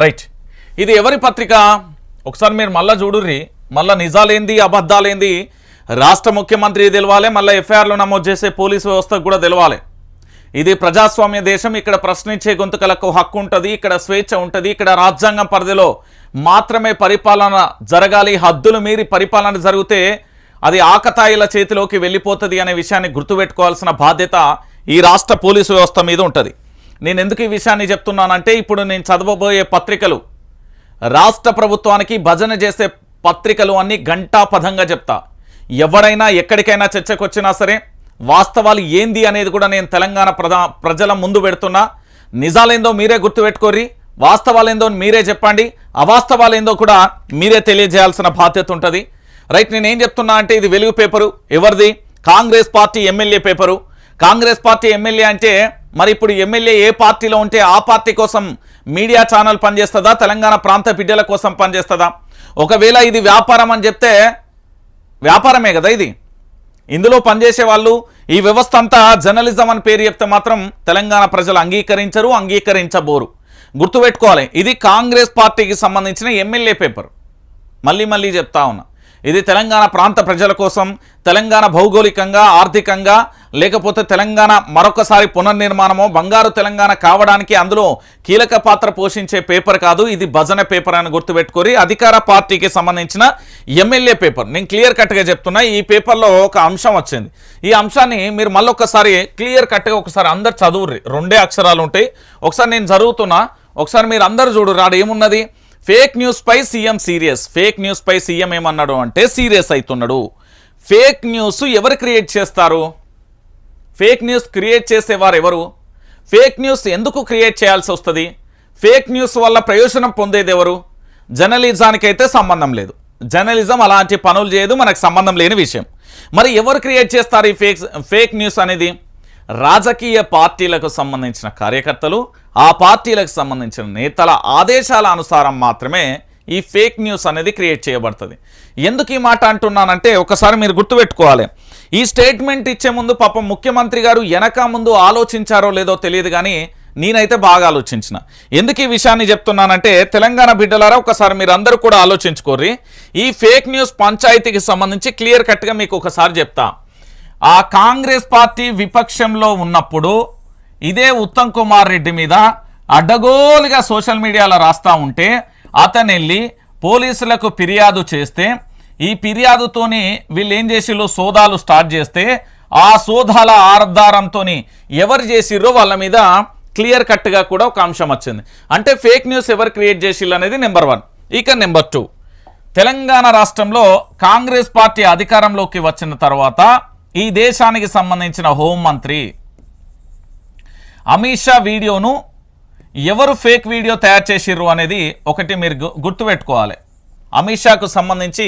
Right. ఇది ఎవరి పత్రిక ఒకసారి మీరు మళ్ళీ చూడుర్రి. మళ్ళీ నిజాలేంది అబద్ధాలేంది రాష్ట్ర ముఖ్యమంత్రి తెలవాలి, మళ్ళీ ఎఫ్ఐఆర్లు నమోదు చేసే పోలీసు వ్యవస్థకు కూడా తెలవాలి. ఇది ప్రజాస్వామ్య దేశం. ఇక్కడ ప్రశ్నించే గొంతుకలకు హక్కు ఉంటుంది, ఇక్కడ స్వేచ్ఛ ఉంటుంది, ఇక్కడ రాజ్యాంగం పరిధిలో మాత్రమే పరిపాలన జరగాలి. హద్దులు మీరి పరిపాలన జరిగితే అది ఆకతాయిల చేతిలోకి వెళ్ళిపోతుంది అనే విషయాన్ని గుర్తుపెట్టుకోవాల్సిన బాధ్యత ఈ రాష్ట్ర పోలీసు వ్యవస్థ మీద ఉంటుంది. నేను ఎందుకు ఈ విషయాన్ని చెప్తున్నానంటే ఇప్పుడు నేను చదవబోయే పత్రికలు రాష్ట్ర ప్రభుత్వానికి భజన చేసే పత్రికలు అన్నీ ఘంటాపథంగా చెప్తా. ఎవరైనా ఎక్కడికైనా చర్చకు వచ్చినా సరే వాస్తవాలు ఏంది అనేది కూడా నేను తెలంగాణ ప్రజల ముందు పెడుతున్నా. నిజాలేందో మీరే గుర్తుపెట్టుకోర్రి, వాస్తవాలేందో మీరే చెప్పండి, అవాస్తవాలేందో కూడా మీరే తెలియజేయాల్సిన బాధ్యత ఉంటుంది. రైట్. నేనేం చెప్తున్నా అంటే ఇది వెలుగు పేపరు ఎవరిది? Congress party MLA paper. Congress party MLA అంటే మరి ఇప్పుడు ఎమ్మెల్యే ఏ పార్టీలో ఉంటే ఆ పార్టీ కోసం మీడియా ఛానల్ పనిచేస్తుందా, తెలంగాణ ప్రాంత బిడ్డల కోసం పనిచేస్తుందా? ఒకవేళ ఇది వ్యాపారం అని చెప్తే వ్యాపారమే కదా ఇది. ఇందులో పనిచేసే వాళ్ళు ఈ వ్యవస్థ అంతా జర్నలిజం అని పేరు చెప్తే మాత్రం తెలంగాణ ప్రజలు అంగీకరించరు, అంగీకరించబోరు. గుర్తుపెట్టుకోవాలి. ఇది కాంగ్రెస్ పార్టీకి సంబంధించిన ఎమ్మెల్యే పేపర్. మళ్ళీ చెప్తా ఉన్నా, ఇది తెలంగాణ ప్రాంత ప్రజల కోసం, తెలంగాణ భౌగోళికంగా ఆర్థికంగా లేకపోతే తెలంగాణ మరొకసారి పునర్నిర్మాణమో బంగారు తెలంగాణ కావడానికి అందులో కీలక పాత్ర పోషించే పేపర్ కాదు. ఇది భజన పేపర్ అని గుర్తుపెట్టుకోరి. అధికార పార్టీకి సంబంధించిన ఎమ్మెల్యే పేపర్. నేను క్లియర్ కట్గా చెప్తున్నా. ఈ పేపర్లో ఒక అంశం వచ్చింది. ఈ అంశాన్ని మీరు మళ్ళొకసారి క్లియర్ కట్గా ఒకసారి అందరు చదువుర్రి. 2 అక్షరాలు ఉంటాయి. ఒకసారి నేను చదువుతున్నా, ఒకసారి మీరు అందరు చూడుర్రి. ఆడ ఏమున్నది? ఫేక్ న్యూస్ పై సీఎం సీరియస్. ఫేక్ న్యూస్ పై సీఎం ఏమన్నాడు అంటే సీరియస్ అవుతున్నాడు. ఫేక్ న్యూస్ ఎవరు క్రియేట్ చేస్తారు? ఫేక్ న్యూస్ క్రియేట్ చేసేవారు ఎవరు? ఫేక్ న్యూస్ ఎందుకు క్రియేట్ చేయాల్సి వస్తుంది? ఫేక్ న్యూస్ వల్ల ప్రయోజనం పొందేది ఎవరు? జర్నలిజానికైతే సంబంధం లేదు. జర్నలిజం అలాంటి పనులు చేయదు, మనకు సంబంధం లేని విషయం. మరి ఎవరు క్రియేట్ చేస్తారు ఈ ఫేక్ న్యూస్ అనేది? రాజకీయ పార్టీలకు సంబంధించిన కార్యకర్తలు, ఆ పార్టీలకు సంబంధించిన నేతల ఆదేశాల అనుసారం మాత్రమే ఈ ఫేక్ న్యూస్ అనేది క్రియేట్ చేయబడుతుంది. ఎందుకు ఈ మాట అంటున్నానంటే ఒకసారి మీరు గుర్తుపెట్టుకోవాలి. ఈ స్టేట్మెంట్ ఇచ్చే ముందు పాపం ముఖ్యమంత్రి గారు వెనక ముందు ఆలోచించారో లేదో తెలియదు, కానీ నేనైతే బాగా ఆలోచించిన. ఎందుకు ఈ విషయాన్ని చెప్తున్నానంటే తెలంగాణ బిడ్డలారా ఒకసారి మీరు అందరూ కూడా ఆలోచించుకోర్రి. ఈ ఫేక్ న్యూస్ పంచాయతీకి సంబంధించి క్లియర్ కట్గా మీకు ఒకసారి చెప్తా. ఆ కాంగ్రెస్ పార్టీ విపక్షంలో ఉన్నప్పుడు ఇదే ఉత్తమ్ కుమార్ రెడ్డి మీద అడ్డగోలుగా సోషల్ మీడియాలో రాస్తా ఉంటే అతను వెళ్ళి పోలీసులకు ఫిర్యాదు చేస్తే ఈ ఫిర్యాదుతోని వీళ్ళు ఏం చేసిర్రు, సోదాలు స్టార్ట్ చేస్తే ఆ సోదాల ఆధారంతో ఎవరు చేసిర్రో వాళ్ళ మీద క్లియర్ కట్గా కూడా ఒక అంశం వచ్చింది. అంటే ఫేక్ న్యూస్ ఎవరు క్రియేట్ చేసిర్రు అనేది నెంబర్ 1. ఇక నెంబర్ 2, తెలంగాణ రాష్ట్రంలో కాంగ్రెస్ పార్టీ అధికారంలోకి వచ్చిన తర్వాత ఈ దేశానికి సంబంధించిన హోంమంత్రి అమిత్ షా వీడియోను ఎవరు ఫేక్ వీడియో తయారు చేసిర్రు అనేది ఒకటి మీరు గుర్తుపెట్టుకోవాలి. అమిత్ షాకు సంబంధించి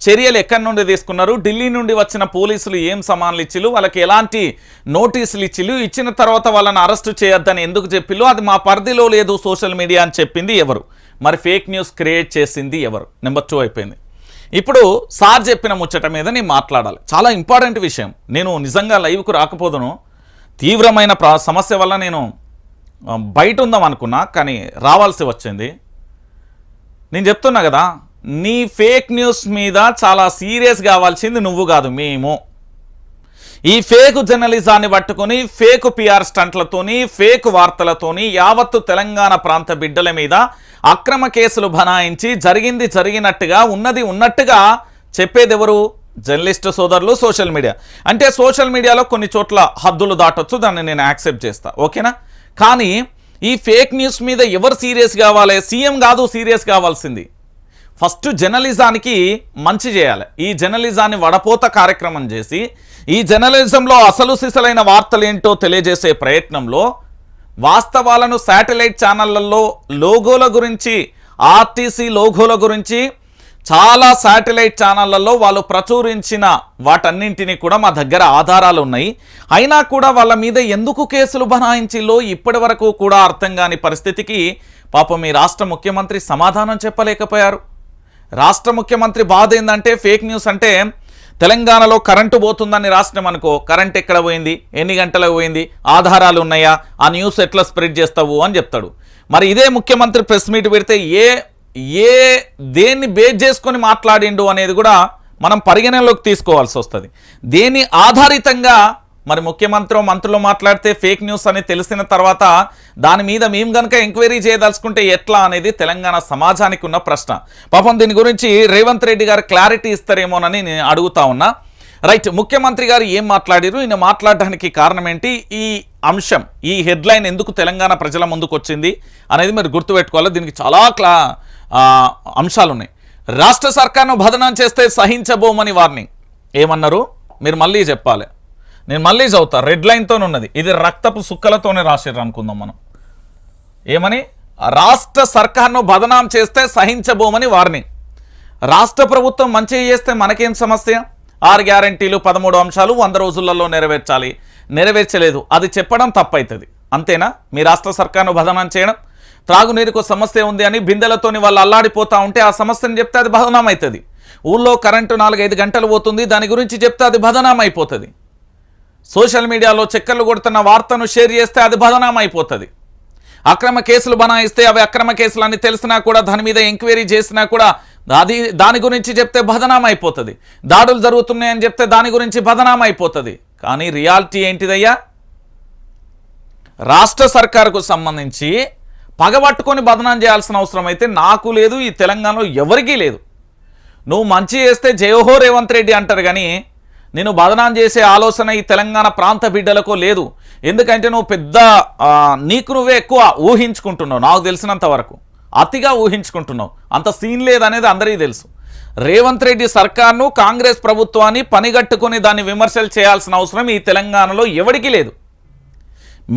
చర్యలు ఎక్కడి నుండి తీసుకున్నారు, ఢిల్లీ నుండి వచ్చిన పోలీసులు ఏం సమాన్లు ఇచ్చిళ్ళు, వాళ్ళకి ఎలాంటి నోటీసులు ఇచ్చిళ్ళు, ఇచ్చిన తర్వాత వాళ్ళని అరెస్టు చేయొద్దని ఎందుకు చెప్పిళ్ళు, అది మా పరిధిలో లేదు సోషల్ మీడియా అని చెప్పింది ఎవరు? మరి ఫేక్ న్యూస్ క్రియేట్ చేసింది ఎవరు? నెంబర్ 2 అయిపోయింది. ఇప్పుడు సార్ చెప్పిన ముచ్చట మీద నేను మాట్లాడాలి. చాలా ఇంపార్టెంట్ విషయం. నేను నిజంగా లైవ్కు రాకపోదును, తీవ్రమైన సమస్య వల్ల నేను బయట ఉందాం అనుకున్నా, కానీ రావాల్సి వచ్చింది. నేను చెప్తున్నా కదా, నీ ఫేక్ న్యూస్ మీద చాలా సీరియస్ కావాల్సింది నువ్వు కాదు, మేము. ఈ ఫేక్ జర్నలిజాన్ని పట్టుకొని ఫేక్ పిఆర్ స్టంట్లతోని ఫేక్ వార్తలతోని యావత్తు తెలంగాణ ప్రాంత బిడ్డల మీద అక్రమ కేసులు బనాయించి జరిగింది జరిగినట్టుగా ఉన్నది ఉన్నట్టుగా చెప్పేది ఎవరు? జర్నలిస్టు సోదరులు, సోషల్ మీడియా. అంటే సోషల్ మీడియాలో కొన్ని చోట్ల హద్దులు దాటొచ్చు, దాన్ని నేను యాక్సెప్ట్ చేస్తా, ఓకేనా? కానీ ఈ ఫేక్ న్యూస్ మీద ఎవరు సీరియస్ కావాలి? సీఎం కాదు సీరియస్ కావాల్సింది. ఫస్ట్ జర్నలిజానికి మంచి చేయాలి. ఈ జర్నలిజాన్ని వడపోత కార్యక్రమం చేసి ఈ జర్నలిజంలో అసలు సిసలైన వార్తలు ఏంటో తెలియజేసే ప్రయత్నంలో వాస్తవాలను శాటిలైట్ ఛానళ్లలో లోగోల గురించి, ఆర్టీసీ లోగోల గురించి చాలా శాటిలైట్ ఛానళ్లలో వాళ్ళు ప్రచురించిన వాటన్నింటినీ కూడా మా దగ్గర ఆధారాలు ఉన్నాయి. అయినా కూడా వాళ్ళ మీద ఎందుకు కేసులు బనాయించిలో ఇప్పటి వరకు కూడా అర్థం కాని పరిస్థితికి పాపం మీ రాష్ట్ర ముఖ్యమంత్రి సమాధానం చెప్పలేకపోయారు. రాష్ట్ర ముఖ్యమంత్రి బాధ ఏంటంటే ఫేక్ న్యూస్ అంటే తెలంగాణలో కరెంటు పోతుందని రాష్ట్రం అనుకో, కరెంట్ ఎక్కడ పోయింది, ఎన్ని గంటలకు పోయింది, ఆధారాలు ఉన్నాయా, ఆ న్యూస్ ఎట్లా స్ప్రెడ్ చేస్తావు అని చెప్తాడు. మరి ఇదే ముఖ్యమంత్రి ప్రెస్ మీట్ పెడితే ఏ దేన్ని బేస్ చేసుకొని మాట్లాడిండు అనేది కూడా మనం పరిగణనలోకి తీసుకోవాల్సి వస్తుంది. దేని ఆధారితంగా మరి ముఖ్యమంత్రి మంత్రులు మాట్లాడితే ఫేక్ న్యూస్ అని తెలిసిన తర్వాత దాని మీద మేము కనుక ఎంక్వైరీ చేయదలుచుకుంటే ఎట్లా అనేది తెలంగాణ సమాజానికి ఉన్న ప్రశ్న. పాపం దీని గురించి రేవంత్ రెడ్డి గారు క్లారిటీ ఇస్తారేమోనని నేను అడుగుతా ఉన్నా. రైట్, ముఖ్యమంత్రి గారు ఏం మాట్లాడారు, ఈయన మాట్లాడడానికి కారణం ఏంటి, ఈ అంశం ఈ హెడ్లైన్ ఎందుకు తెలంగాణ ప్రజల ముందుకు వచ్చింది అనేది మీరు గుర్తుపెట్టుకోవాలి. దీనికి చాలా అంశాలు ఉన్నాయి. రాష్ట్ర సర్కార్ను బదనాం చేస్తే సహించబోమని వార్నింగ్. ఏమన్నారు మీరు మళ్ళీ చెప్పాలి, నేను మళ్ళీ చదువుతా. రెడ్ లైన్తో ఉన్నది, ఇది రక్తపు సుక్కలతోనే రాసిర్రు అనుకుందాం మనం. ఏమని, రాష్ట్ర సర్కార్ను బదనాం చేస్తే సహించబోమని వార్నింగ్. రాష్ట్ర ప్రభుత్వం మంచిగా చేస్తే మనకేం సమస్య? 6 గ్యారంటీలు 13 అంశాలు 100 రోజులలో నెరవేర్చాలి, నెరవేర్చలేదు, అది చెప్పడం తప్పవుతుంది. అంతేనా? మీ రాష్ట్ర సర్కార్ను బదనాం చేయడం. త్రాగునీరుకు సమస్య ఉంది అని బిందెలతోని వాళ్ళు అల్లాడిపోతూ ఉంటే ఆ సమస్యను చెప్తే అది బదనాం అవుతుంది. ఊళ్ళో కరెంటు 4-5 గంటలు పోతుంది, దాని గురించి చెప్తే అది బదనాం అయిపోతుంది. సోషల్ మీడియాలో చక్కర్లు కొడుతున్న వార్తను షేర్ చేస్తే అది బదనాం అయిపోతుంది. అక్రమ కేసులు బనాయిస్తే అవి అక్రమ కేసులు అని తెలిసినా కూడా దాని మీద ఎంక్వైరీ చేసినా కూడా దాని గురించి చెప్తే బదనాం అయిపోతుంది. దాడులు జరుగుతున్నాయని చెప్తే దాని గురించి బదనాం అయిపోతుంది. కానీ రియాలిటీ ఏంటిదయ్యా? రాష్ట్ర సర్కారుకు సంబంధించి పగబట్టుకొని బదనాం చేయాల్సిన అవసరం అయితే నాకు లేదు, ఈ తెలంగాణలో ఎవరికీ లేదు. నువ్వు మంచి చేస్తే జయహో రేవంత్ రెడ్డి అంటారు కానీ నేను బదనాం చేసే ఆలోచన ఈ తెలంగాణ ప్రాంత బిడ్డలకు లేదు. ఎందుకంటే నువ్వు పెద్ద నీకు నువ్వే ఎక్కువ ఊహించుకుంటున్నావు. నాకు తెలిసినంత వరకు అతిగా ఊహించుకుంటున్నావు. అంత సీన్ లేదనేది అందరికీ తెలుసు. రేవంత్ రెడ్డి సర్కార్ను కాంగ్రెస్ ప్రభుత్వాన్ని పనిగట్టుకొని దాన్ని విమర్శలు చేయాల్సిన అవసరం ఈ తెలంగాణలో ఎవరికీ లేదు.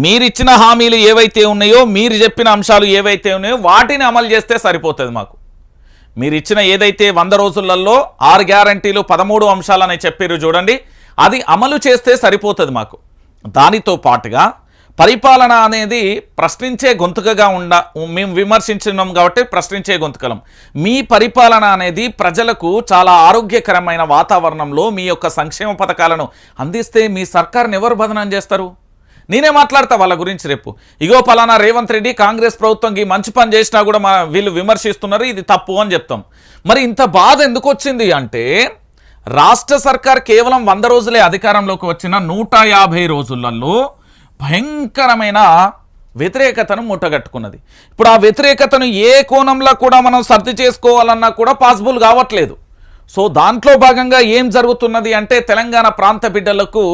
మీరిచ్చిన హామీలు ఏవైతే ఉన్నాయో, మీరు చెప్పిన అంశాలు ఏవైతే ఉన్నాయో వాటిని అమలు చేస్తే సరిపోతుంది మాకు. మీరు ఇచ్చిన ఏదైతే 100 రోజులలో 6 గ్యారంటీలు 13 అంశాలని చెప్పారు చూడండి, అది అమలు చేస్తే సరిపోతుంది మాకు. దానితో పాటుగా పరిపాలన అనేది ప్రశ్నించే గొంతుకగా మేము విమర్శించున్నాం కాబట్టి ప్రశ్నించే గొంతుకలం. మీ పరిపాలన అనేది ప్రజలకు చాలా ఆరోగ్యకరమైన వాతావరణంలో మీ యొక్క సంక్షేమ పథకాలను అందిస్తే మీ సర్కారుని ఎవరు బదనాం చేస్తారు? నేనే మాట్లాడతా వాళ్ళ గురించి రేపు. ఇగో పలానా రేవంత్ రెడ్డి కాంగ్రెస్ ప్రభుత్వంకి మంచి పని చేసినా కూడా వీళ్ళు విమర్శిస్తున్నారు, ఇది తప్పు అని చెప్తాం. మరి ఇంత బాధ ఎందుకు వచ్చింది అంటే రాష్ట్ర సర్కార్ కేవలం 100 రోజులే అధికారంలోకి వచ్చిన 150 రోజులలో భయంకరమైన వ్యతిరేకతను మూటగట్టుకున్నది. ఇప్పుడు ఆ వ్యతిరేకతను ఏ కోణంలో కూడా మనం సర్ది చేసుకోవాలన్నా కూడా పాసిబుల్ కావట్లేదు. సో దాంట్లో భాగంగా ఏం జరుగుతున్నది అంటే తెలంగాణ ప్రాంత బిడ్డలకు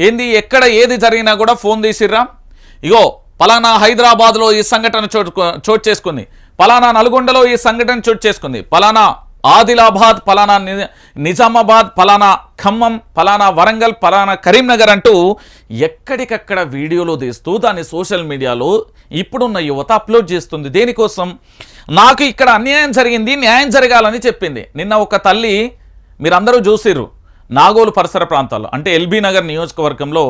ఏంది, ఎక్కడ ఏది జరిగినా కూడా ఫోన్ తీసిర్రా, ఇగో పలానా హైదరాబాద్లో ఈ సంఘటన చోటు చేసుకుంది, పలానా నల్గొండలో ఈ సంఘటన చోటు చేసుకుంది, పలానా ఆదిలాబాద్, పలానా నిజామాబాద్, పలానా ఖమ్మం, పలానా వరంగల్, పలానా కరీంనగర్ అంటూ ఎక్కడికక్కడ వీడియోలు తీస్తూ దాన్ని సోషల్ మీడియాలో ఇప్పుడున్న యువత అప్లోడ్ చేస్తుంది. దేనికోసం? నాకు ఇక్కడ అన్యాయం జరిగింది, న్యాయం జరగాలని చెప్పింది. నిన్న ఒక తల్లి మీరందరూ చూసిర్రు, నాగోలు పరిసర ప్రాంతాల్లో అంటే ఎల్బీ నగర్ నియోజకవర్గంలో,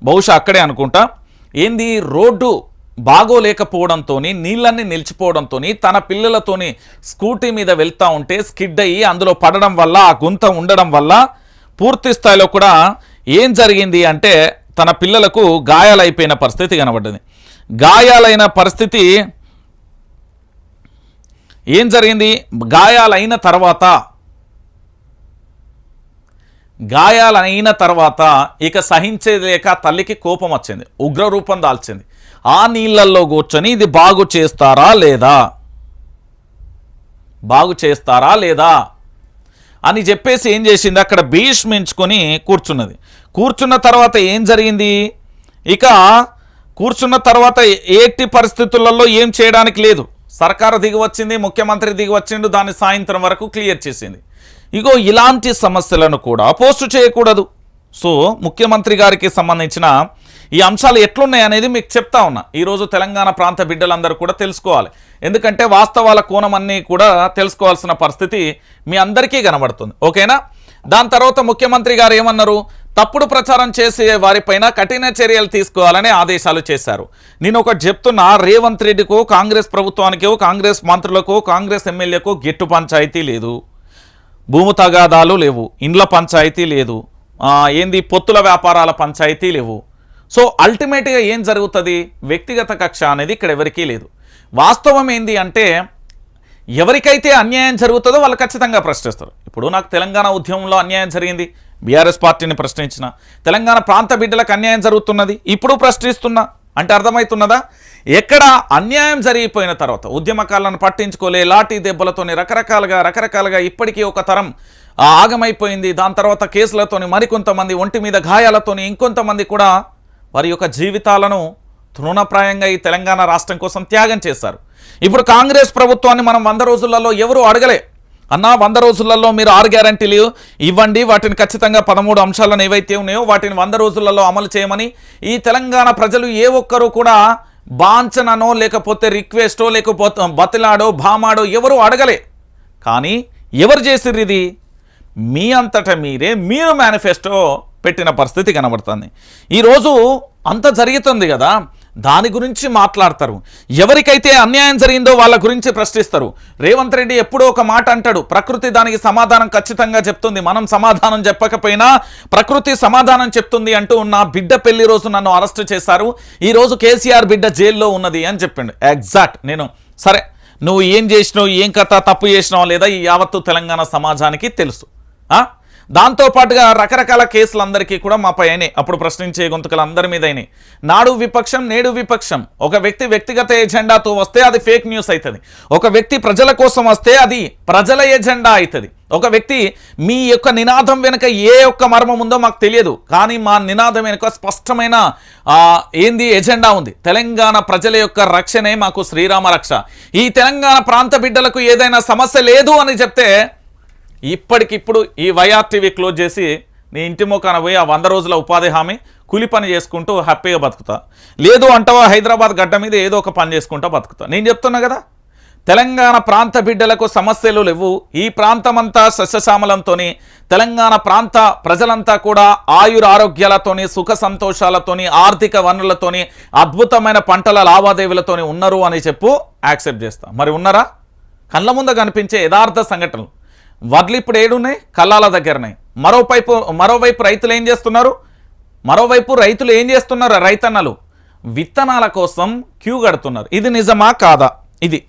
బహుశా అక్కడే అనుకుంటా, ఏంది రోడ్డు బాగోలేకపోవడంతో నీళ్ళన్నీ నిలిచిపోవడంతో తన పిల్లలతోని స్కూటీ మీద వెళ్తూ ఉంటే స్కిడ్ అయ్యి అందులో పడడం వల్ల ఆ గుంత ఉండడం వల్ల పూర్తి స్థాయిలో కూడా ఏం జరిగింది అంటే తన పిల్లలకు గాయాలైపోయిన పరిస్థితి కనబడ్డది. గాయాలైన పరిస్థితి ఏం జరిగింది, గాయాలైన తర్వాత ఇక సహించలేక తల్లికి కోపం వచ్చింది, ఉగ్రరూపం దాల్చింది. ఆ నీళ్ళల్లో కూర్చొని ఇది బాగు చేస్తారా లేదా అని చెప్పేసి ఏం చేసింది, అక్కడ భీష్మించుకొని కూర్చున్నది. కూర్చున్న తర్వాత ఏం జరిగింది, ఇక కూర్చున్న తర్వాత ఎట్టి పరిస్థితులలో ఏం చేయడానికి లేదు. సర్కారు దిగి వచ్చింది, ముఖ్యమంత్రి దిగి వచ్చిండు, దాన్ని సాయంత్రం వరకు క్లియర్ చేసింది. ఇగో ఇలాంటి సమస్యలను కూడా పోస్టు చేయకూడదు. సో ముఖ్యమంత్రి గారికి సంబంధించిన ఈ అంశాలు ఎట్లున్నాయి అనేది మీకు చెప్తా ఉన్నా. ఈరోజు తెలంగాణ ప్రాంత బిడ్డలందరూ కూడా తెలుసుకోవాలి. ఎందుకంటే వాస్తవాల కోణం అన్నీ కూడా తెలుసుకోవాల్సిన పరిస్థితి మీ అందరికీ కనబడుతుంది. ఓకేనా? దాని తర్వాత ముఖ్యమంత్రి గారు ఏమన్నారు, తప్పుడు ప్రచారం చేసే వారిపైన కఠిన చర్యలు తీసుకోవాలని ఆదేశాలు చేశారు. నేను ఒకటి చెప్తున్నా, రేవంత్ రెడ్డికో కాంగ్రెస్ ప్రభుత్వానికో కాంగ్రెస్ మంత్రులకో కాంగ్రెస్ ఎమ్మెల్యేకో గిట్టు పంచాయతీ లేదు, భూమి తగాదాలు లేవు, ఇండ్ల పంచాయతీ లేదు, ఏంది పొత్తుల వ్యాపారాల పంచాయతీ లేవు. సో అల్టిమేట్గా ఏం జరుగుతుంది, వ్యక్తిగత కక్ష అనేది ఇక్కడ ఎవరికీ లేదు. వాస్తవం ఏంది అంటే ఎవరికైతే అన్యాయం జరుగుతుందో వాళ్ళు ఖచ్చితంగా ప్రశ్నిస్తారు. ఇప్పుడు నాకు తెలంగాణ ఉద్యమంలో అన్యాయం జరిగింది, బీఆర్ఎస్ పార్టీని ప్రశ్నించిన. తెలంగాణ ప్రాంత బిడ్డలకు అన్యాయం జరుగుతున్నది, ఇప్పుడు ప్రశ్నిస్తున్నా అంటే అర్థమవుతున్నదా? ఎక్కడ అన్యాయం జరిగిపోయిన తర్వాత ఉద్యమకాలను పట్టించుకోలే, లాఠీ దెబ్బలతోని రకరకాలుగా ఇప్పటికీ ఒక తరం ఆగమైపోయింది. దాని తర్వాత కేసులతోని మరికొంతమంది ఒంటి మీద గాయాలతోని ఇంకొంతమంది కూడా వారి యొక్క జీవితాలను తృణప్రాయంగా ఈ తెలంగాణ రాష్ట్రం కోసం త్యాగం చేశారు. ఇప్పుడు కాంగ్రెస్ ప్రభుత్వాన్ని మనం 100 రోజులలో ఎవరు అడగలే, అన్నా 100 రోజులలో మీరు 6 గ్యారంటీలు ఇవ్వండి, వాటిని ఖచ్చితంగా 13 అంశాలను ఏవైతే ఉన్నాయో వాటిని 100 రోజులలో అమలు చేయమని ఈ తెలంగాణ ప్రజలు ఏ ఒక్కరు కూడా బాంచననో లేకపోతే రిక్వెస్టో లేకపోతే బతిలాడో భామాడో ఎవరు అడగలే. కానీ ఎవరు చేసిర్రు ఇది? మీ అంతటా మీరు మేనిఫెస్టో పెట్టిన పరిస్థితి కనబడుతుంది. ఈరోజు అంత జరుగుతుంది కదా, దాని గురించి మాట్లాడతారు. ఎవరికైతే అన్యాయం జరిగిందో వాళ్ళ గురించి ప్రశ్నిస్తారు. రేవంత్ రెడ్డి ఎప్పుడో ఒక మాట అంటాడు, ప్రకృతి దానికి సమాధానం ఖచ్చితంగా చెప్తుంది, మనం సమాధానం చెప్పకపోయినా ప్రకృతి సమాధానం చెప్తుంది అంటూ ఉన్న బిడ్డ పెళ్లి రోజు నన్ను అరెస్ట్ చేశారు, ఈరోజు కేసీఆర్ బిడ్డ జైల్లో ఉన్నది అని చెప్పిండు. ఎగ్జాక్ట్ నేను సరే నువ్వు ఏం చేసినావు, ఏం కథ తప్పు చేసినావు లేదా ఈ యావత్తు తెలంగాణ సమాజానికి తెలుసు. దాంతోపాటుగా రకరకాల కేసులు అందరికీ కూడా మాపై అయినాయి, అప్పుడు ప్రశ్నించే గొంతుకలు అందరి మీద అయినాయి. నాడు విపక్షం నేడు విపక్షం. ఒక వ్యక్తి వ్యక్తిగత ఎజెండాతో వస్తే అది ఫేక్ న్యూస్ అవుతుంది, ఒక వ్యక్తి ప్రజల కోసం వస్తే అది ప్రజల ఎజెండా అవుతుంది. ఒక వ్యక్తి మీ యొక్క నినాదం వెనుక ఏ ఒక్క మర్మం ఉందో మాకు తెలియదు, కానీ మా నినాదం వెనుక స్పష్టమైన ఏంది ఎజెండా ఉంది. తెలంగాణ ప్రజల యొక్క రక్షణే మాకు శ్రీరామ రక్ష. ఈ తెలంగాణ ప్రాంత బిడ్డలకు ఏదైనా సమస్య లేదు అని చెప్తే ఇప్పటికిప్పుడు ఈ వైఆర్టీవీ క్లోజ్ చేసి నీ ఇంటి మొక్కన పోయి ఆ 100 రోజుల ఉపాధి హామీ కూలి పని చేసుకుంటూ హ్యాపీగా బతుకుతా, లేదు అంటావా హైదరాబాద్ గడ్డ మీద ఏదో ఒక పని చేసుకుంటా బతుకుతా. నేను చెప్తున్నా కదా, తెలంగాణ ప్రాంత బిడ్డలకు సమస్యలు లేవు. ఈ ప్రాంతమంతా సస్యశ్యామలంతోని, తెలంగాణ ప్రాంత ప్రజలంతా కూడా ఆయురారోగ్యాలతోని, సుఖ సంతోషాలతోని, ఆర్థిక వనరులతోని, అద్భుతమైన పంటల లావాదేవీలతోని ఉన్నారు అని యాక్సెప్ట్ చేస్తా. మరి ఉన్నారా? కళ్ళ ముందు కనిపించే యథార్థ సంఘటనలు. వడ్లు ఇప్పుడు ఏడున్నాయి? కల్లాల దగ్గరనే. మరోవైపు రైతులు ఏం చేస్తున్నారు? రైతన్నలు విత్తనాల కోసం క్యూ కడుతున్నారు. ఇది నిజమా కాదా? ఇది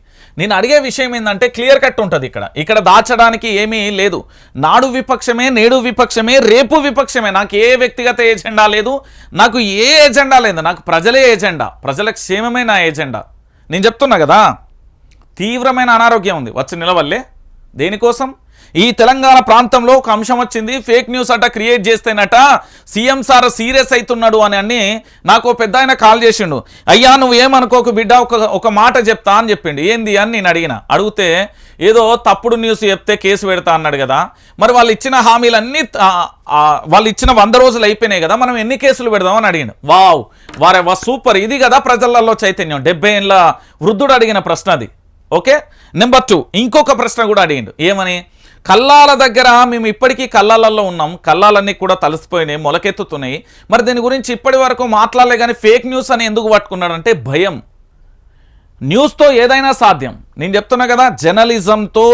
నేను అడిగే విషయం ఏంటంటే క్లియర్ కట్ ఉంటుంది. ఇక్కడ దాచడానికి ఏమీ లేదు. నాడు విపక్షమే, నేడు విపక్షమే, రేపు విపక్షమే. నాకు ఏ వ్యక్తిగత ఎజెండా లేదు, నాకు ఏ ఎజెండా లేదు, నాకు ప్రజలే ఎజెండా, ప్రజల క్షేమమే నా ఎజెండా. నేను చెప్తున్నా కదా, తీవ్రమైన అనారోగ్యం ఉంది, వచ్చి నిలవల్లే. దేనికోసం? ఈ తెలంగాణ ప్రాంతంలో ఒక అంశం వచ్చింది, ఫేక్ న్యూస్ అట క్రియేట్ చేస్తేనట సీఎం సార్ సీరియస్ అవుతున్నాడు అని నాకు పెద్ద ఆయన కాల్ చేసిండు. అయ్యా నువ్వు ఏమనుకోకు బిడ్డ, ఒక మాట చెప్తా అని చెప్పిండు. ఏంది అని నేను అడిగితే ఏదో తప్పుడు న్యూస్ చెప్తే కేసు పెడతా అన్నాడు కదా. మరి వాళ్ళు ఇచ్చిన హామీలన్నీ వాళ్ళు ఇచ్చిన 100 రోజులు అయిపోయినాయి కదా, మనం ఎన్ని కేసులు పెడదామని అడిగాను. వారే సూపర్, ఇది కదా ప్రజలలో చైతన్యం. 70 ఏళ్ళ వృద్ధుడు అడిగిన ప్రశ్న అది. ఓకే, నెంబర్ 2 ఇంకొక ప్రశ్న కూడా అడిగిండు. ఏమని? కల్లాల దగ్గర మేము ఇప్పటికీ కల్లాలలో ఉన్నాం, కల్లాలన్నీ కూడా తలసిపోయినాయి, మొలకెత్తుతున్నాయి. మరి దీని గురించి ఇప్పటి వరకు మాట్లాడలే, కానీ ఫేక్ న్యూస్ అని ఎందుకు పట్టుకున్నాడంటే భయం. న్యూస్తో ఏదైనా సాధ్యం. నేను చెప్తున్నా కదా, జర్నలిజంతో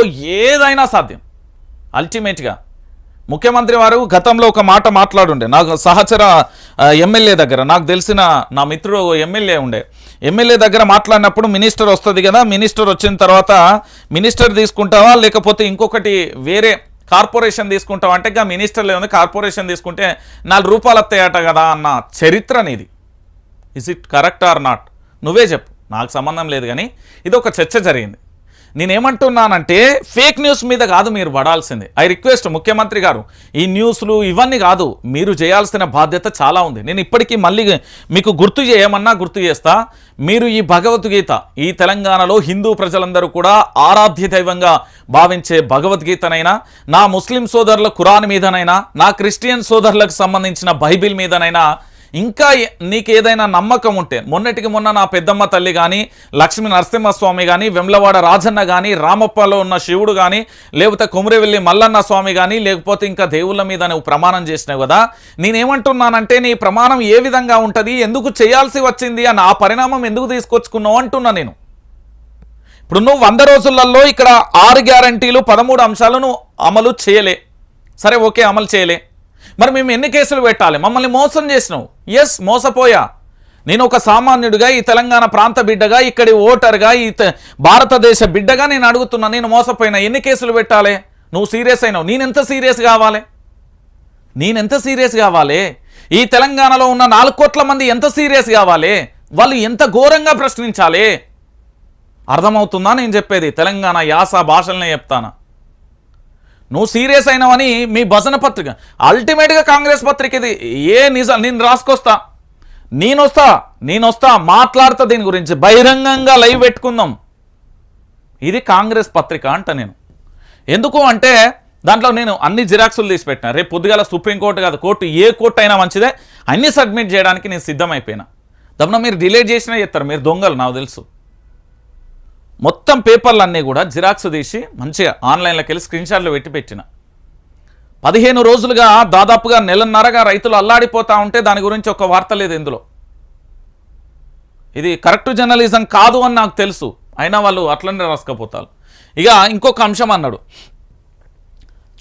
ఏదైనా సాధ్యం. అల్టిమేట్గా ముఖ్యమంత్రి వారు గతంలో ఒక మాట మాట్లాడుండే, నాకు సహచర ఎమ్మెల్యే దగ్గర, నాకు తెలిసిన నా మిత్రుడు ఎమ్మెల్యే దగ్గర మాట్లాడినప్పుడు మినిస్టర్ వస్తుంది కదా, మినిస్టర్ వచ్చిన తర్వాత మినిస్టర్ తీసుకుంటావా లేకపోతే ఇంకొకటి వేరే కార్పొరేషన్ తీసుకుంటావా అంటే, ఇంకా మినిస్టర్లే ఉంది, కార్పొరేషన్ తీసుకుంటే 4 రూపాయలు వస్తాయట కదా అన్న చరిత్ర నీది. Is it correct or not? నువ్వే చెప్పు, నాకు సంబంధం లేదు. కానీ ఇది ఒక చర్చ జరిగింది. నేనేమంటున్నానంటే ఫేక్ న్యూస్ మీద కాదు మీరు పడాల్సింది. ఐ రిక్వెస్ట్ ముఖ్యమంత్రి గారు, ఈ న్యూస్లు ఇవన్నీ కాదు, మీరు చేయాల్సిన బాధ్యత చాలా ఉంది. నేను ఇప్పటికీ మళ్ళీ మీకు గుర్తు చేస్తా. మీరు ఈ భగవద్గీత, ఈ తెలంగాణలో హిందూ ప్రజలందరూ కూడా ఆరాధ్య దైవంగా భావించే భగవద్గీతనైనా, నా ముస్లిం సోదరుల ఖురాన్ మీదనైనా, నా క్రిస్టియన్ సోదరులకు సంబంధించిన బైబిల్ మీదనైనా ఇంకా నీకు ఏదైనా నమ్మకం ఉంటే, మొన్నటికి మొన్న నా పెద్దమ్మ తల్లి కానీ, లక్ష్మీ నరసింహస్వామి కానీ, వెమ్లవాడ రాజన్న కానీ, రామప్పలో ఉన్న శివుడు కానీ, లేకపోతే కొమురవెల్లి మల్లన్న స్వామి కానీ, లేకపోతే ఇంకా దేవుళ్ళ మీద నువ్వు ప్రమాణం చేసినావు కదా, నేనేమంటున్నానంటే నీ ప్రమాణం ఏ విధంగా ఉంటుంది, ఎందుకు చేయాల్సి వచ్చింది అని, ఆ పరిణామం ఎందుకు తీసుకొచ్చుకున్నావు అంటున్నా నేను. ఇప్పుడు నువ్వు 100 రోజులలో ఇక్కడ 6 గ్యారంటీలు 13 అంశాలను అమలు చేయలే. సరే ఓకే, అమలు చేయలే. మరి మేము ఎన్ని కేసులు పెట్టాలి? మమ్మల్ని మోసం చేసినావు. ఎస్, మోసపోయా. నేను ఒక సామాన్యుడిగా, ఈ తెలంగాణ ప్రాంత బిడ్డగా, ఇక్కడి ఓటర్గా, భారతదేశ బిడ్డగా నేను అడుగుతున్నా. నేను మోసపోయినా, ఎన్ని కేసులు పెట్టాలి? నువ్వు సీరియస్ అయినావు, నేనెంత సీరియస్ కావాలి? ఈ తెలంగాణలో ఉన్న 4 కోట్ల మంది ఎంత సీరియస్ కావాలి? వాళ్ళు ఎంత ఘోరంగా ప్రశ్నించాలి? అర్థమవుతుందా నేను చెప్పేది? తెలంగాణ యాస భాషలనే చెప్తాను. నువ్వు సీరియస్ అయినావని మీ భజన పత్రిక, అల్టిమేట్గా కాంగ్రెస్ పత్రిక ఇది. నిజం నేను రాసుకొస్తా, నేనొస్తా మాట్లాడతా దీని గురించి, బహిరంగంగా లైవ్ పెట్టుకుందాం. ఇది కాంగ్రెస్ పత్రిక అంట నేను. ఎందుకు అంటే దాంట్లో నేను అన్ని జిరాక్సులు తీసి పెట్టినా. రేపు పొద్దుగాల సుప్రీంకోర్టు కాదు, కోర్టు, ఏ కోర్టు అయినా మంచిదే, అన్ని సబ్మిట్ చేయడానికి నేను సిద్ధమైపోయినా. దమ్మున మీరు డిలీట్ చేసినా చెప్తారు, మీరు దొంగలు నాకు తెలుసు. మొత్తం పేపర్లు అన్నీ కూడా జిరాక్స్ తీసి మంచిగా ఆన్లైన్లోకి వెళ్ళి స్క్రీన్షాట్లు పెట్టిన. 15 రోజులుగా దాదాపుగా నెలన్నరగా రైతులు అల్లాడిపోతూ ఉంటే దాని గురించి ఒక వార్త లేదు ఇందులో. ఇది కరెక్ట్ జర్నలిజం కాదు అని నాకు తెలుసు, అయినా వాళ్ళు అట్లనే రాసుకపోతారు. ఇక ఇంకొక అంశం అన్నాడు,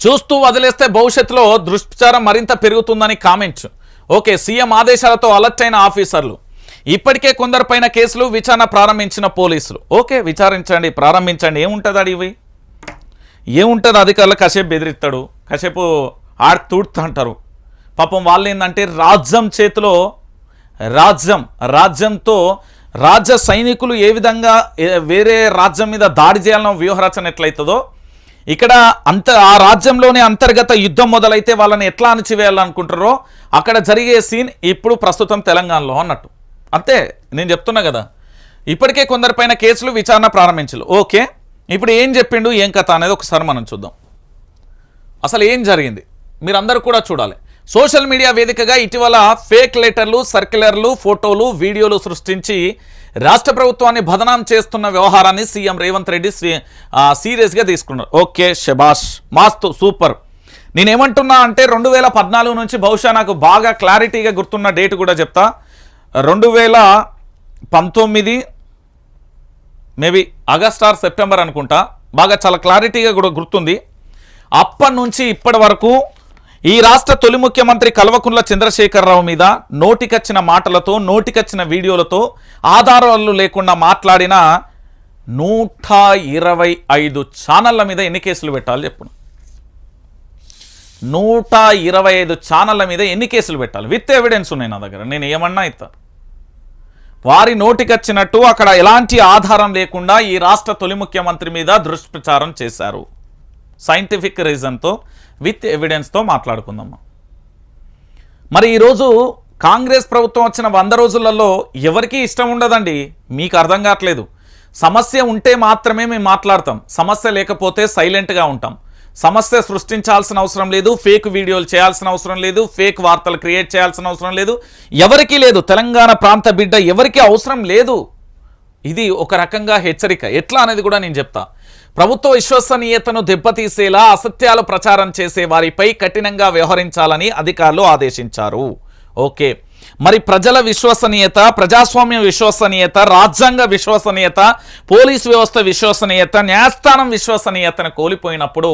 చూస్తూ వదిలేస్తే భవిష్యత్తులో దుష్ప్రచారం మరింత పెరుగుతుందని కామెంట్స్. ఓకే, సీఎం ఆదేశాలతో అలర్ట్ అయిన ఆఫీసర్లు, ఇప్పటికే కొందరిపైన కేసులు, విచారణ ప్రారంభించిన పోలీసులు. ఓకే, విచారించండి, ప్రారంభించండి. ఏముంటుంది అధికారులు? కాసేపు బెదిరిస్తాడు, కాసేపు తూడుతా అంటారు. పాపం వాళ్ళు ఏంటంటే రాజ్యం చేతిలో, రాజ్యంతో రాజ్య సైనికులు ఏ విధంగా వేరే రాజ్యం మీద దాడి చేయాలన్న వ్యూహరచన ఎట్లయితుందో, ఇక్కడ ఆ రాజ్యంలోనే అంతర్గత యుద్ధం మొదలైతే వాళ్ళని ఎట్లా అణచివేయాలనుకుంటారో అక్కడ జరిగే సీన్ ఇప్పుడు ప్రస్తుతం తెలంగాణలో అన్నట్టు. అంతే, నేను చెప్తున్నా కదా. ఇప్పటికే కొందరిపైన కేసులు, విచారణ ప్రారంభించారు. ఓకే, ఇప్పుడు ఏం చెప్పిండు, ఏం కథ అనేది ఒకసారి మనం చూద్దాం. అసలు ఏం జరిగింది మీరందరూ కూడా చూడాలి. సోషల్ మీడియా వేదికగా ఇటీవల ఫేక్ లెటర్లు, సర్క్యులర్లు, ఫోటోలు, వీడియోలు సృష్టించి రాష్ట్ర ప్రభుత్వాన్ని బదనాం చేస్తున్న వ్యవహారాన్ని సీఎం రేవంత్ రెడ్డి సీరియస్గా తీసుకున్నారు. ఓకే, శబాష్, మాస్తు, సూపర్. నేనేమంటున్నా అంటే 2014 నుంచి, బహుశా నాకు బాగా క్లారిటీగా గుర్తున్న డేట్ కూడా చెప్తా, 2019 మేబీ ఆగస్ట్ ఆర్ సెప్టెంబర్ అనుకుంటా, బాగా చాలా క్లారిటీగా కూడా గుర్తుంది. అప్పటి నుంచి ఇప్పటి వరకు ఈ రాష్ట్ర తొలి ముఖ్యమంత్రి కల్వకుంట్ల చంద్రశేఖరరావు మీద నోటికొచ్చిన మాటలతో, నోటికొచ్చిన వీడియోలతో, ఆధారాలు లేకుండా మాట్లాడిన 125 ఛానళ్ల మీద ఎన్ని కేసులు పెట్టాలి చెప్పు? 125 ఛానళ్ల మీద ఎన్ని కేసులు పెట్టాలి? విత్ ఎవిడెన్స్ ఉన్నాయి నా దగ్గర, నేను ఏమన్నా ఇస్తా. వారి నోటికొచ్చినట్టు అక్కడ ఎలాంటి ఆధారం లేకుండా ఈ రాష్ట్ర తొలి ముఖ్యమంత్రి మీద దుష్ప్రచారం చేశారు. సైంటిఫిక్ రీజన్తో, విత్ ఎవిడెన్స్తో మాట్లాడుకుందామా. మరి ఈరోజు కాంగ్రెస్ ప్రభుత్వం వచ్చిన 100 రోజులలో ఎవరికీ ఇష్టం ఉండదండి, మీకు అర్థం కావట్లేదు. సమస్య ఉంటే మాత్రమే మేము మాట్లాడతాం, సమస్య లేకపోతే సైలెంట్గా ఉంటాం. సమస్య సృష్టించాల్సిన అవసరం లేదు, ఫేక్ వీడియోలు చేయాల్సిన అవసరం లేదు, ఫేక్ వార్తలు క్రియేట్ చేయాల్సిన అవసరం లేదు, ఎవరికీ లేదు. తెలంగాణ ప్రాంత బిడ్డ ఎవరికీ అవసరం లేదు. ఇది ఒక రకంగా హెచ్చరిక. ఎట్లా అనేది కూడా నేను చెప్తా. ప్రభుత్వ విశ్వసనీయతను దెబ్బతీసేలా అసత్యాలు ప్రచారం చేసే వారిపై కఠినంగా వ్యవహరించాలని అధికారులు ఆదేశించారు. ఓకే, మరి ప్రజల విశ్వసనీయత, ప్రజాస్వామ్య విశ్వసనీయత, రాజ్యాంగ విశ్వసనీయత, పోలీసు వ్యవస్థ విశ్వసనీయత, న్యాయస్థానం విశ్వసనీయతను కోల్పోయినప్పుడు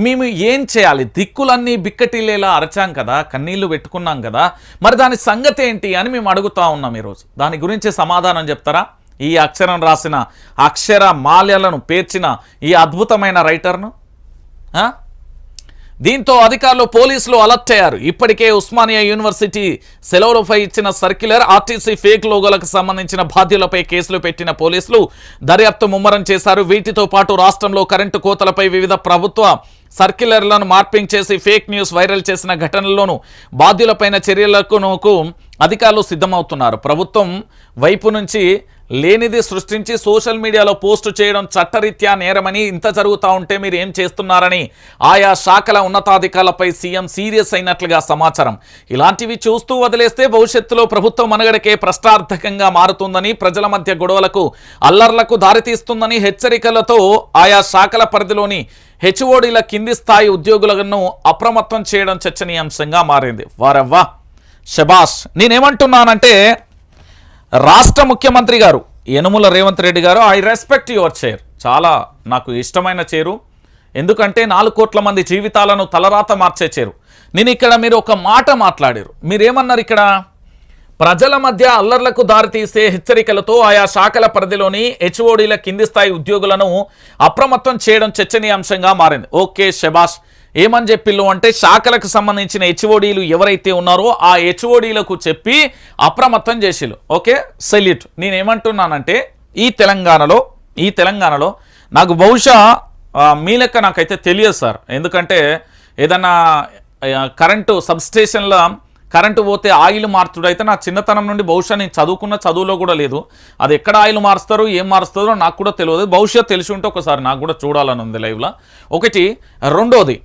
మేము ఏం చేయాలి? దిక్కులన్నీ బిక్కటిల్లేలా అరచాం కదా, కన్నీళ్లు పెట్టుకున్నాం కదా, మరి దాని సంగతి ఏంటి అని మేము అడుగుతా ఉన్నాం ఈరోజు. దాని గురించి సమాధానం చెప్తారా? ఈ అక్షరం రాసిన, అక్షర మాల్యాలను పేర్చిన ఈ అద్భుతమైన రైటర్ను. దీంతో అధికారులు, పోలీసులు అలర్ట్ అయ్యారు. ఇప్పటికే ఉస్మానియా యూనివర్సిటీ సెలవులపై ఇచ్చిన సర్క్యులర్, ఆర్టీసీ ఫేక్ లోగోలకు సంబంధించిన బాధ్యులపై కేసులు పెట్టిన పోలీసులు దర్యాప్తు ముమ్మరం చేశారు. వీటితో పాటు రాష్ట్రంలో కరెంటు కోతలపై వివిధ ప్రభుత్వ సర్క్యులర్లను మార్పింగ్ చేసి ఫేక్ న్యూస్ వైరల్ చేసిన ఘటనల్లోనూ బాధ్యులపైన చర్యలకు అధికారులు సిద్ధమవుతున్నారు. ప్రభుత్వం వైపు నుంచి లేనిది సృష్టించి సోషల్ మీడియాలో పోస్టు చేయడం చట్టరీత్యా నేరమని, ఇంత జరుగుతూ ఉంటే మీరు ఏం చేస్తున్నారని ఆయా శాఖల ఉన్నతాధికారులపై సీఎం సీరియస్ అయినట్లుగా సమాచారం. ఇలాంటివి చూస్తూ వదిలేస్తే భవిష్యత్తులో ప్రభుత్వం మనుగడకే ప్రశ్నార్థకంగా మారుతుందని, ప్రజల మధ్య గొడవలకు, అల్లర్లకు దారితీస్తుందని హెచ్చరికలతో ఆయా శాఖల పరిధిలోని హెచ్ఓడీల కింది స్థాయి ఉద్యోగులను అప్రమత్తం చేయడం చర్చనీయాంశంగా మారింది. వారవ్వా, శబాష్. నేనేమంటున్నానంటే, రాష్ట్ర ముఖ్యమంత్రి గారు యనుమల రేవంత్ రెడ్డి గారు, ఐ రెస్పెక్ట్ యువర్ చైర్, చాలా నాకు ఇష్టమైన చేరు. ఎందుకంటే 4 కోట్ల మంది జీవితాలను తలరాత మార్చే చేరు. నేను ఇక్కడ మీరు ఒక మాట మాట్లాడారు. మీరేమన్నారు? ఇక్కడ ప్రజల మధ్య అల్లర్లకు దారితీసే హెచ్చరికలతో ఆయా శాఖల పరిధిలోని హెచ్ఓడీల కింది స్థాయి ఉద్యోగులను అప్రమత్తం చేయడం చర్చనీయాంశంగా మారింది. ఓకే శబాష్. ఏమని చెప్పిల్లు అంటే శాఖలకు సంబంధించిన హెచ్ఓడీలు ఎవరైతే ఉన్నారో ఆ హెచ్ఓడీలకు చెప్పి అప్రమత్తం చేసిల్లు. Okay, salute. నేనేమంటున్నానంటే ఈ తెలంగాణలో నాకు బహుశా మీ లెక్క నాకైతే తెలియదు సార్. ఎందుకంటే ఏదన్నా కరెంటు సబ్స్టేషన్ల కరెంటు పోతే ఆయిల్ మార్చుడు అయితే నా చిన్నతనం నుండి బహుశా నేను చదువుకున్న చదువులో కూడా లేదు. అది ఎక్కడ ఆయిల్ మారుస్తారో ఏం మారుస్తారో నాకు కూడా తెలియదు. బహుశా తెలిసి ఉంటే ఒకసారి నాకు కూడా చూడాలని ఉంది లైవ్లో. ఒకటి. రెండోది,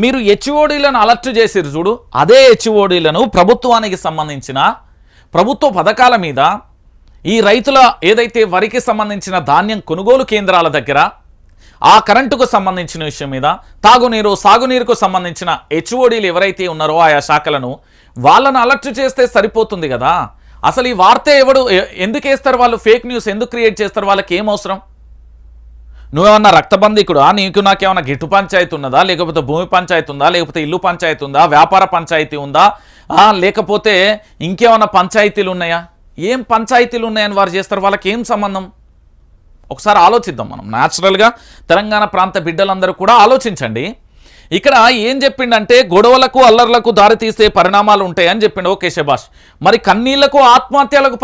మీరు హెచ్ఓడీలను అలర్ట్ చేసిరు చూడు, అదే హెచ్ఓడీలను ప్రభుత్వానికి సంబంధించిన ప్రభుత్వ పథకాల మీద ఈ రైతుల ఏదైతే వరికి సంబంధించిన ధాన్యం కొనుగోలు కేంద్రాల దగ్గర ఆ కరెంటుకు సంబంధించిన విషయం మీద సాగునీరుకు సంబంధించిన హెచ్ఓడీలు ఎవరైతే ఉన్నారో ఆయా శాఖలను వాళ్ళను అలర్ట్ చేస్తే సరిపోతుంది కదా. అసలు ఈ వార్త ఎందుకు వేస్తారు వాళ్ళు? ఫేక్ న్యూస్ ఎందుకు క్రియేట్ చేస్తారు? వాళ్ళకి ఏం అవసరం? నువ్వేమన్నా రక్తబంధికుడా? నీకు నాకేమన్నా గిట్టు పంచాయతీ ఉన్నదా, లేకపోతే భూమి పంచాయతీ ఉందా, లేకపోతే ఇల్లు పంచాయతీ ఉందా, వ్యాపార పంచాయతీ ఉందా, లేకపోతే ఇంకేమన్నా పంచాయతీలు ఉన్నాయా? ఏం పంచాయతీలు ఉన్నాయని వారు చేస్తారు? వాళ్ళకి ఏం సంబంధం? ఒకసారి ఆలోచిద్దాం మనం. న్యాచురల్గా తెలంగాణ ప్రాంత బిడ్డలందరూ కూడా ఆలోచించండి. ఇక్కడ ఏం చెప్పిండంటే గొడవలకు అల్లర్లకు దారితీసే పరిణామాలు ఉంటాయని చెప్పిండు. ఓకే శబాష్. మరి కన్నీళ్లకు ఆత్మహత్యలకు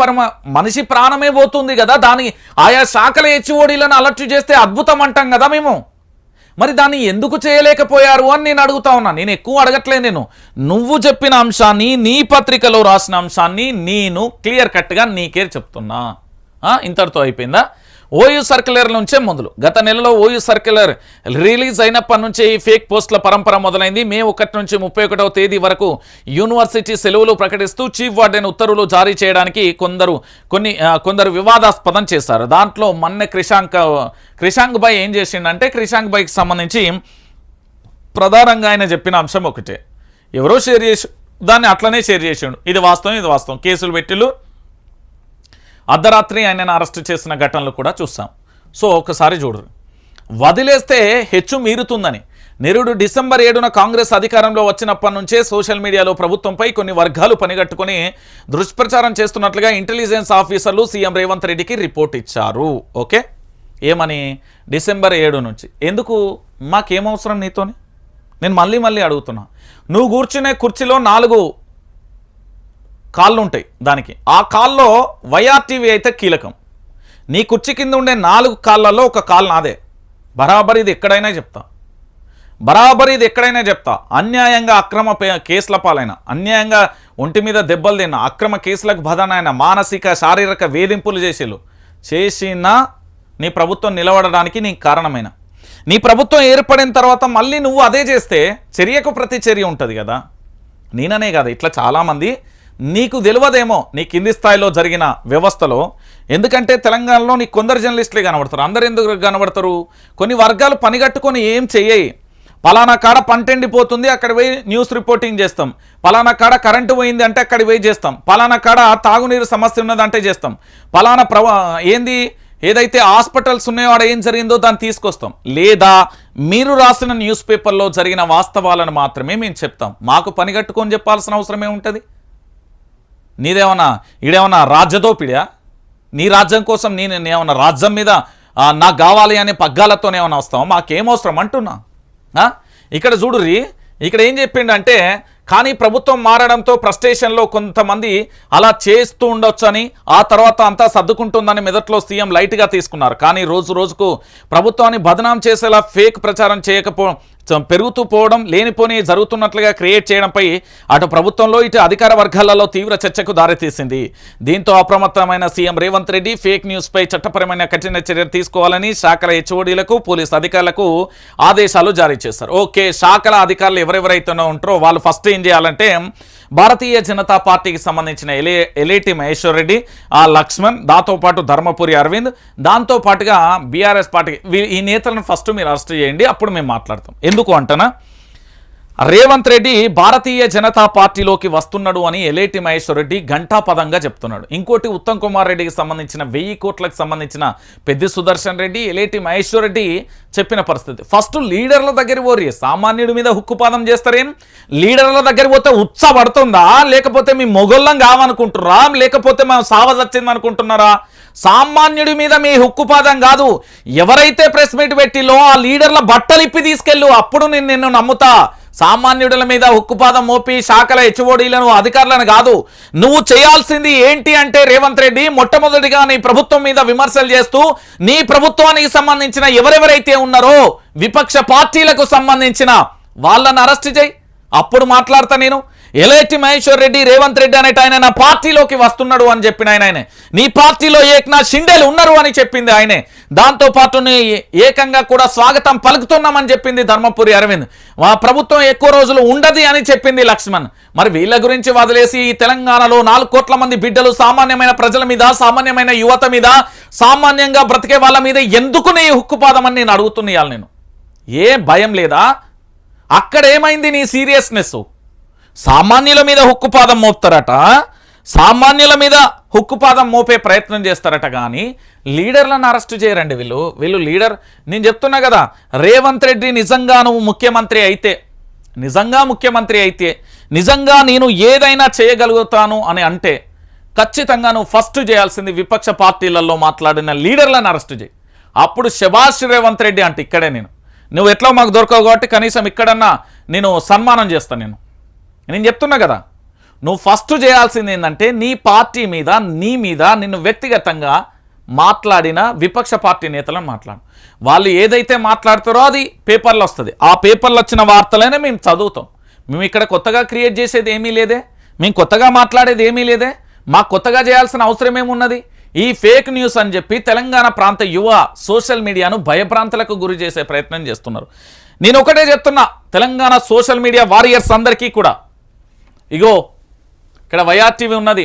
మనిషి ప్రాణమే పోతుంది కదా. దాని ఆయా శాఖల హెచ్ఓడీలను అలర్ట్ చేస్తే అద్భుతం అంటాం కదా మేము. మరి దాన్ని ఎందుకు చేయలేకపోయారు అని నేను అడుగుతా ఉన్నా. నేను ఎక్కువ అడగట్లేదు. నువ్వు చెప్పిన అంశాన్ని, నీ పత్రికలో రాసిన అంశాన్ని నేను క్లియర్ కట్గా నీకే చెప్తున్నా. ఇంతటితో అయిపోయిందా? ఓయూ సర్క్యులర్ నుంచే మొదలు. గత నెలలో ఓయూ సర్క్యులర్ రిలీజ్ అయినప్పటి నుంచే ఈ ఫేక్ పోస్టుల పరంపర మొదలైంది. మే 1 నుంచి 31వ తేదీ వరకు యూనివర్సిటీ సెలవులు ప్రకటిస్తూ చీఫ్ వార్డెన్ ఉత్తర్వులు జారీ చేయడానికి కొందరు వివాదాస్పదం చేశారు. దాంట్లో మొన్న క్రిషాంక్ భాయ్ ఏం చేసిండంటే, క్రిషాంక్ భాయ్కి సంబంధించి ప్రధానంగా ఆయన చెప్పిన అంశం ఒకటే. ఎవరో షేర్ చేసి దాన్ని అట్లనే షేర్ చేసిండు. ఇది వాస్తవం. కేసులు పెట్టిలు. అర్ధరాత్రి ఆయనను అరెస్ట్ చేసిన ఘటనలు కూడా చూస్తాం. సో ఒకసారి చూడరు. వదిలేస్తే హెచ్చు మీరుతుందని నిరుడు డిసెంబర్ 7న కాంగ్రెస్ అధికారంలో వచ్చినప్పటి నుంచే సోషల్ మీడియాలో ప్రభుత్వంపై కొన్ని వర్గాలు పనిగట్టుకుని దుష్ప్రచారం చేస్తున్నట్లుగా ఇంటెలిజెన్స్ ఆఫీసర్లు సీఎం రేవంత్ రెడ్డికి రిపోర్ట్ ఇచ్చారు. ఓకే, ఏమని? డిసెంబర్ 7 నుంచి. ఎందుకు? మాకేమవసరం నీతోని? నేను మళ్ళీ అడుగుతున్నా. నువ్వు కూర్చునే కుర్చీలో 4 కాళ్ళు ఉంటాయి. దానికి ఆ కాల్లో వైఆర్టీవీ అయితే కీలకం. నీ కుర్చీ కింద ఉండే 4 కాళ్ళల్లో ఒక కాలు నాదే. బరాబర్ ఇది ఎక్కడైనా చెప్తా. అన్యాయంగా అక్రమ కేసుల పాలైన, అన్యాయంగా ఒంటి మీద దెబ్బలు తిన్న, అక్రమ కేసులకు బదనైన, మానసిక శారీరక వేధింపులు చేసిన నీ ప్రభుత్వం నిలబడడానికి నీకు కారణమైన, నీ ప్రభుత్వం ఏర్పడిన తర్వాత మళ్ళీ నువ్వు అదే చేస్తే చర్యకు ప్రతి చర్య ఉంటుంది కదా. నేననే కదా, ఇట్లా చాలామంది నీకు తెలియదేమో నీ కింది స్థాయిలో జరిగిన వ్యవస్థలో. ఎందుకంటే తెలంగాణలో నీకు కొందరు జర్నలిస్టులే కనబడతారు. అందరు ఎందుకు కనబడతారు? కొన్ని వర్గాలు పనిగట్టుకొని ఏం చెయ్యి. పలానా కాడ పంట ఎండిపోతుంది, అక్కడ పోయి న్యూస్ రిపోర్టింగ్ చేస్తాం. పలానా కాడ కరెంటు పోయింది అంటే అక్కడికి పోయి చేస్తాం. పలానా కాడ తాగునీరు సమస్య ఉన్నదంటే చేస్తాం. పలానా ఏదైతే హాస్పిటల్స్ ఉన్నాయో ఆడ ఏం జరిగిందో దాన్ని తీసుకొస్తాం. లేదా మీరు రాసిన న్యూస్ పేపర్లో జరిగిన వాస్తవాలను మాత్రమే మేము చెప్తాం. మాకు పనిగట్టుకొని చెప్పాల్సిన అవసరమే ఉంటుంది? ఈడేమన్నా రాజ్యదోపిడా? నీ రాజ్యం కోసం నేనేమన్నా రాజ్యం మీద నాకు కావాలి అనే పగ్గాలతోనేమన్నా వస్తాం? మాకేమవసరం అంటున్నా. ఇక్కడ చూడుర్రి, ఇక్కడ ఏం చెప్పిండంటే, కానీ ప్రభుత్వం మారడంతో ఫ్రస్ట్రేషన్లో కొంతమంది అలా చేస్తూ ఉండొచ్చని, ఆ తర్వాత అంతా సర్దుకుంటుందని మెదట్లో సీఎం లైట్గా తీసుకున్నారు. కానీ రోజుకు ప్రభుత్వాన్ని బదనాం చేసేలా ఫేక్ ప్రచారం పెరుగుతూ పోవడం, లేనిపోని జరుగుతున్నట్లుగా క్రియేట్ చేయడంపై అటు ప్రభుత్వంలో ఇటు అధికార వర్గాలలో తీవ్ర చర్చకు దారితీసింది. దీంతో అప్రమత్తమైన సీఎం రేవంత్ రెడ్డి ఫేక్ న్యూస్పై చట్టపరమైన కఠిన చర్యలు తీసుకోవాలని శాఖల హెచ్ఓడీలకు, పోలీసు అధికారులకు ఆదేశాలు జారీ చేశారు. ఓకే, శాఖల అధికారులు ఎవరెవరైతే ఉంటారో వాళ్ళు ఫస్ట్ ఏం చేయాలంటే, భారతీయ జనతా పార్టీకి సంబంధించిన ఎలేటి మహేశ్వర్ రెడ్డి, లక్ష్మణ్, దాంతోపాటు ధర్మపురి అరవింద్, దాంతోపాటుగా బీఆర్ఎస్ పార్టీ ఈ నేతలను ఫస్ట్ మీరు అరెస్ట్ చేయండి, అప్పుడు మేము మాట్లాడతాం. ఎందుకు అంటనా, రేవంత్ రెడ్డి భారతీయ జనతా పార్టీలోకి వస్తున్నాడు అని ఎలేటి మహేశ్వర్ రెడ్డి ఘంటాపదంగా చెప్తున్నాడు. ఇంకోటి ఉత్తమ్ కుమార్ రెడ్డికి సంబంధించిన 1000 కోట్లకు సంబంధించిన పెద్ది సుదర్శన్ రెడ్డి, ఎలేటి మహేశ్వర్ రెడ్డి చెప్పిన పరిస్థితి. ఫస్ట్ లీడర్ల దగ్గర పోరి, సామాన్యుడి మీద హుక్కుపాదం చేస్తారేం? లీడర్ల దగ్గర పోతే ఉత్సాహపడుతుందా, లేకపోతే మీ మొగోళ్ళం కావనుకుంటున్నారా, లేకపోతే మేము సావజచ్చింది అనుకుంటున్నారా? సామాన్యుడి మీద మీ హుక్కుపాదం కాదు. ఎవరైతే ప్రెస్ మీట్ పెట్టిలో ఆ లీడర్ల బట్టలు ఇప్పి తీసుకెళ్ళు, అప్పుడు నేను నిన్ను నమ్ముతా. సామాన్యుడుల మీద హుక్కుపాదం మోపి శాఖల హెచ్ఓడీలను అధికారులను కాదు. నువ్వు చేయాల్సింది ఏంటి అంటే రేవంత్ రెడ్డి మొట్టమొదటిగా నీ ప్రభుత్వం మీద విమర్శలు చేస్తూ నీ ప్రభుత్వానికి సంబంధించిన ఎవరెవరైతే ఉన్నారో విపక్ష పార్టీలకు సంబంధించిన వాళ్ళని అరెస్ట్ చేయి, అప్పుడు మాట్లాడతా నేను. ఎలేటి మహేశ్వర్ రెడ్డి రేవంత్ రెడ్డి అనేట ఆయన నా పార్టీలోకి వస్తున్నాడు అని చెప్పిన ఆయనే, నీ పార్టీలో ఏక్నాథ్ షిండేలు ఉన్నారు అని చెప్పింది ఆయనే. దాంతోపాటు ఏకంగా కూడా స్వాగతం పలుకుతున్నామని చెప్పింది ధర్మపురి అరవింద్. మా ప్రభుత్వం ఎక్కువ రోజులు ఉండదు అని చెప్పింది లక్ష్మణ్. మరి వీళ్ళ గురించి వదిలేసి ఈ తెలంగాణలో 4 కోట్ల మంది బిడ్డలు, సామాన్యమైన ప్రజల మీద, సామాన్యమైన యువత మీద, సామాన్యంగా బ్రతికే వాళ్ళ మీద ఎందుకు నీ హుక్కుపాదం అని నేను అడుగుతున్నాను. నేను ఏ భయం లేదా? అక్కడ ఏమైంది నీ సీరియస్నెస్? సామాన్యుల మీద హుక్కుపాదం మోపుతారట, సామాన్యుల మీద హుక్కుపాదం మోపే ప్రయత్నం చేస్తారట, కానీ లీడర్లను అరెస్ట్ చేయరండి వీళ్ళు లీడర్. నేను చెప్తున్నా కదా, రేవంత్ రెడ్డి నిజంగా నువ్వు ముఖ్యమంత్రి అయితే, నిజంగా నేను ఏదైనా చేయగలుగుతాను అని అంటే ఖచ్చితంగా నువ్వు ఫస్ట్ చేయాల్సింది విపక్ష పార్టీలలో మాట్లాడిన లీడర్లను అరెస్ట్ చేయి. అప్పుడు శభాష్ రేవంత్ రెడ్డి అంటే ఇక్కడే నువ్వు ఎట్లా మాకు దొరకవు కాబట్టి కనీసం ఇక్కడన్నా నేను సన్మానం చేస్తాను. నేను చెప్తున్నా కదా, నువ్వు ఫస్ట్ చేయాల్సింది ఏంటంటే నీ పార్టీ మీద, నీ మీద నిన్ను వ్యక్తిగతంగా మాట్లాడిన విపక్ష పార్టీ నేతలను మాట్లాడు. వాళ్ళు ఏదైతే మాట్లాడతారో అది పేపర్లో వస్తుంది. ఆ పేపర్లో వచ్చిన వార్తలైనా మేము చదువుతాం. మేము ఇక్కడ కొత్తగా క్రియేట్ చేసేది ఏమీ లేదే, మేము కొత్తగా మాట్లాడేది ఏమీ లేదే. మాకు కొత్తగా చేయాల్సిన అవసరం ఏమున్నది? ఈ ఫేక్ న్యూస్ అని చెప్పి తెలంగాణ ప్రాంత యువ సోషల్ మీడియాను భయభ్రాంతులకు గురి చేసే ప్రయత్నం చేస్తున్నారు. నేను ఒకటే చెప్తున్నా, తెలంగాణ సోషల్ మీడియా వారియర్స్ అందరికీ కూడా, ఇగో ఇక్కడ వైఆర్టీవీ ఉన్నది,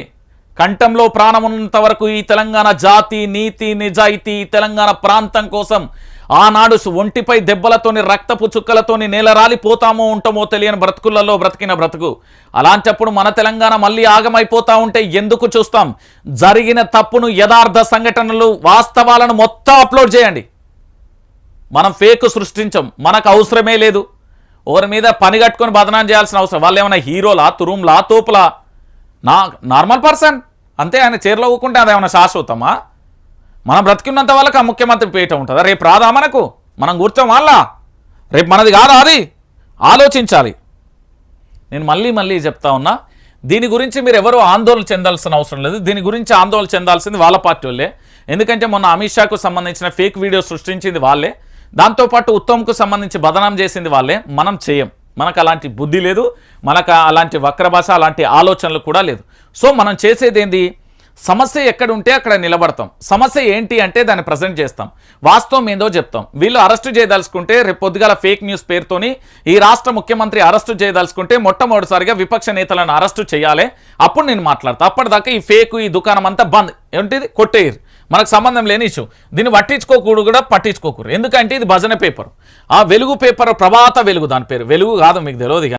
కంఠంలో ప్రాణం ఉన్నంత వరకు ఈ తెలంగాణ జాతి, నీతి, నిజాయితీ, తెలంగాణ ప్రాంతం కోసం ఆనాడు ఒంటిపై దెబ్బలతోని, రక్తపు చుక్కలతోని నేలరాలిపోతామో ఉంటామో తెలియని బ్రతుకులలో బ్రతికిన బ్రతుకు. అలాంటప్పుడు మన తెలంగాణ మళ్ళీ ఆగమైపోతా ఉంటే ఎందుకు చూస్తాం? జరిగిన తప్పును, యథార్థ సంఘటనలు, వాస్తవాలను మొత్తం అప్లోడ్ చేయండి. మనం ఫేక్ సృష్టించం, మనకు అవసరమే లేదు. ఒకరి మీద పని కట్టుకొని బదనాం చేయాల్సిన అవసరం. వాళ్ళు ఏమైనా హీరోలా, తురుంలా, తోపులా? నార్మల్ పర్సన్ అంతే. ఆయన చీరలో ఊకుంటే అదేమన్నా శాశ్వతమా? మనం బ్రతికినంత వాళ్ళకి ఆ ముఖ్యమంత్రి పీట ఉంటుందా? రేపు రాదా మనకు? మనం కూర్చోం వాళ్ళ, రేపు మనది కాదా? అది ఆలోచించాలి. నేను మళ్ళీ చెప్తా ఉన్నా, దీని గురించి మీరు ఎవరు ఆందోళన చెందాల్సిన అవసరం లేదు. దీని గురించి ఆందోళన చెందాల్సింది వాళ్ళ పార్టీ వాళ్ళే. ఎందుకంటే మొన్న అమిత్ షాకు సంబంధించిన ఫేక్ వీడియో సృష్టించింది వాళ్ళే, దాంతోపాటు ఉత్తమ్కు సంబంధించి బదనాం చేసింది వాళ్ళే. మనం చేయం, మనకు అలాంటి బుద్ధి లేదు, మనకు అలాంటి వక్ర భాష, అలాంటి ఆలోచనలు కూడా లేదు. సో మనం చేసేది ఏంది? సమస్య ఎక్కడ ఉంటే అక్కడ నిలబడతాం. సమస్య ఏంటి అంటే దాన్ని ప్రజెంట్ చేస్తాం, వాస్తవం ఏందో చెప్తాం. వీళ్ళు అరెస్టు చేయదలుచుకుంటే రేపు పొద్దుగాల ఫేక్ న్యూస్ పేరుతోని ఈ రాష్ట్ర ముఖ్యమంత్రి అరెస్టు చేయదలుచుకుంటే మొట్టమొదటిసారిగా విపక్ష నేతలను అరెస్టు చేయాలి. అప్పుడు నేను మాట్లాడతా. అప్పటిదాకా ఈ ఫేక్, ఈ దుకాణం అంతా బంద్. ఏంటిది? కొట్టేయరు, మనకు సంబంధం లేని ఇష్యూ. దీన్ని పట్టించుకోకూడదు, పట్టించుకోకూడదు. ఎందుకంటే ఇది భజన పేపర్. ఆ వెలుగు పేపర్, ప్రభాత వెలుగు, దాని పేరు వెలుగు కాదు, మీకు తెలియదు.